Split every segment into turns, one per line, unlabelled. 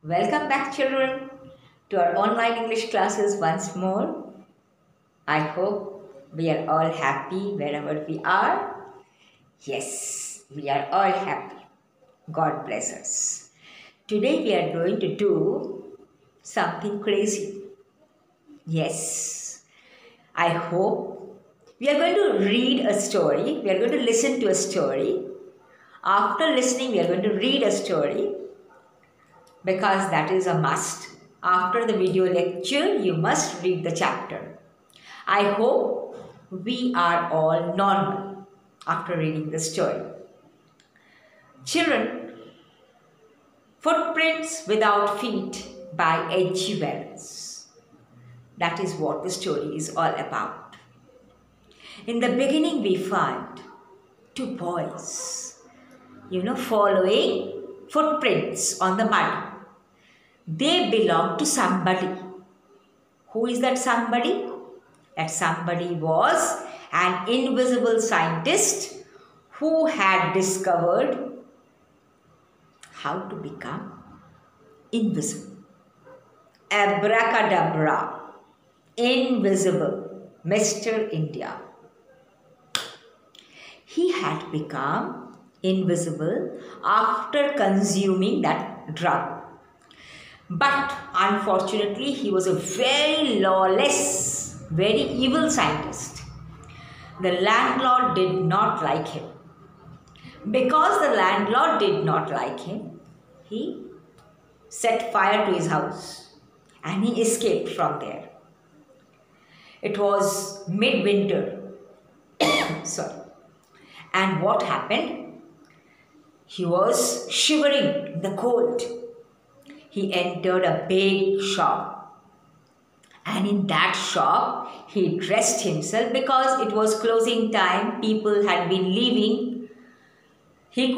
Welcome back, children, to our online English classes once more. I hope we are all happy wherever we are. Yes, we are all happy. God bless us. Today we are going to do something crazy. Yes, I hope we are going to read a story. We are going to listen to a story. After listening, we are going to read a story because that is a must. After the video lecture, you must read the chapter. I hope we are all normal after reading the story. Children, Footprints Without Feet by H.G.Wells. That is what the story is all about. In the beginning, we find two boys, following footprints on the mud. They belong to somebody. Who is that somebody? That somebody was an invisible scientist who had discovered how to become invisible. Abracadabra, invisible, Mr. India. He had become invisible after consuming that drug. But unfortunately, he was a very lawless, very evil scientist. The landlord did not like him. Because the landlord did not like him, he set fire to his house and he escaped from there. It was midwinter. Sorry. And what happened? He was shivering in the cold. He entered a big shop, and in that shop he dressed himself because it was closing time. People had been leaving. He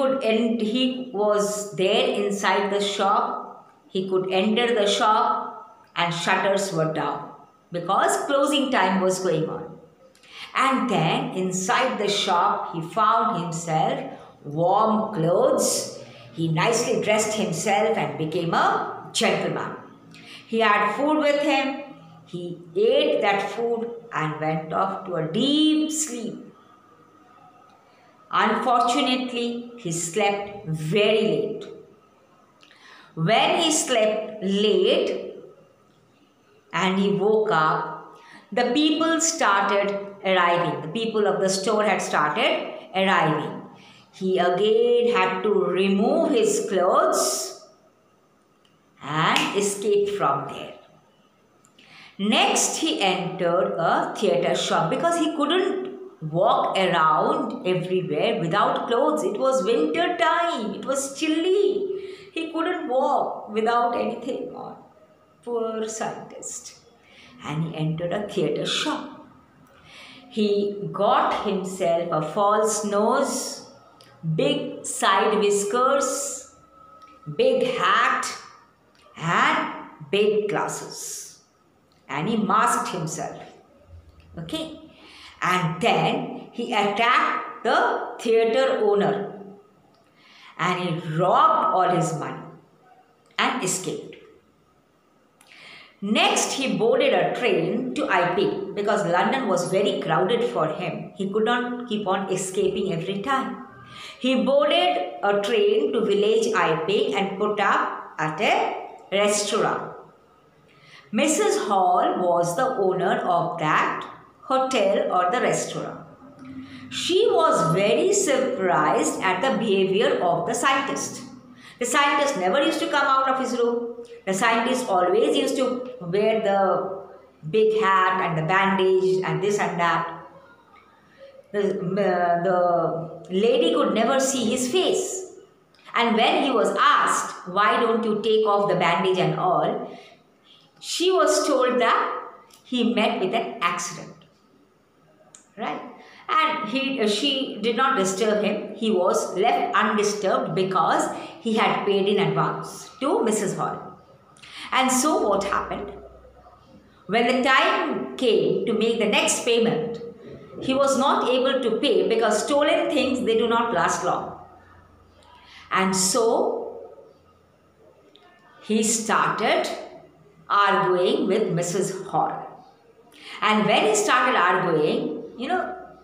was there inside the shop. He could enter the shop and shutters were down because closing time was going on. And then inside the shop he found himself warm clothes. He nicely dressed himself and became a gentleman. He had food with him. He ate that food and went off to a deep sleep. Unfortunately, he slept very late. When he slept late and he woke up, the people started arriving. The people of the store had started arriving. He again had to remove his clothes and escape from there. Next, he entered a theatre shop because he couldn't walk around everywhere without clothes. It was winter time. It was chilly. He couldn't walk without anything on. Poor scientist. And he entered a theatre shop. He got himself a false nose, big side whiskers, big hat and big glasses. And he masked himself. Okay. And then he attacked the theatre owner. And he robbed all his money and escaped. Next, he boarded a train to Iping because London was very crowded for him. He could not keep on escaping every time. He boarded a train to village Iping and put up at a restaurant. Mrs. Hall was the owner of that hotel or the restaurant. She was very surprised at the behavior of the scientist. The scientist never used to come out of his room. The scientist always used to wear the big hat and the bandage and this and that. The lady could never see his face. And when he was asked, why don't you take off the bandage and all, she was told that he met with an accident. Right? And she did not disturb him. He was left undisturbed because he had paid in advance to Mrs. Hall. And so what happened? When the time came to make the next payment, he was not able to pay because stolen things, they do not last long. And so he started arguing with Mrs. Hall. And when he started arguing,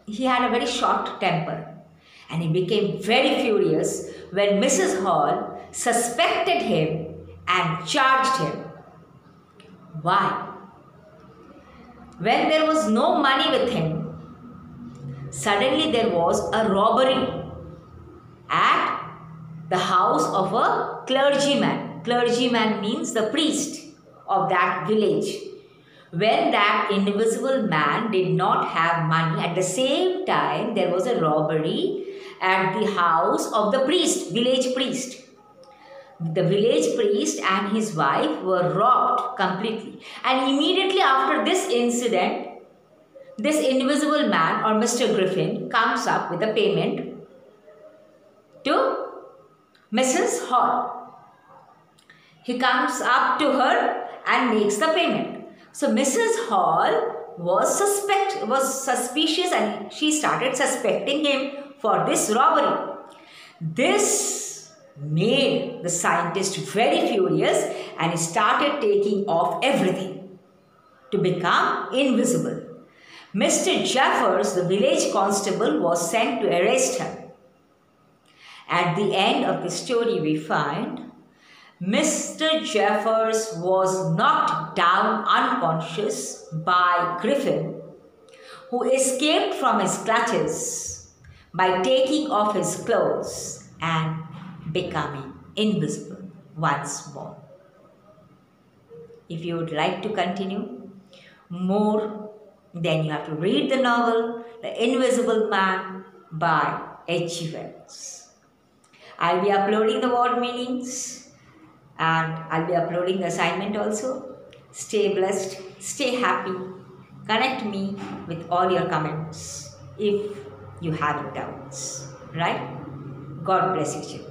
he had a very short temper. And he became very furious when Mrs. Hall suspected him and charged him. Why? When there was no money with him, suddenly there was a robbery at the house of a clergyman. Clergyman means the priest of that village. When that invisible man did not have money, at the same time there was a robbery at the house of the priest, village priest. The village priest and his wife were robbed completely. And immediately after this incident, this invisible man or Mr. Griffin comes up with a payment to Mrs. Hall. He comes up to her and makes the payment. So Mrs. Hall was suspicious and she started suspecting him for this robbery. This made the scientist very furious and he started taking off everything to become invisible. Mr. Jeffers, the village constable, was sent to arrest her. At the end of the story we find Mr. Jeffers was knocked down unconscious by Griffin, who escaped from his clutches by taking off his clothes and becoming invisible once more. If you would like to continue more, then you have to read the novel The Invisible Man by H.G.Wells. I'll be uploading the word meanings and I'll be uploading the assignment also. Stay blessed, stay happy. Connect me with all your comments if you have doubts. Right? God bless you.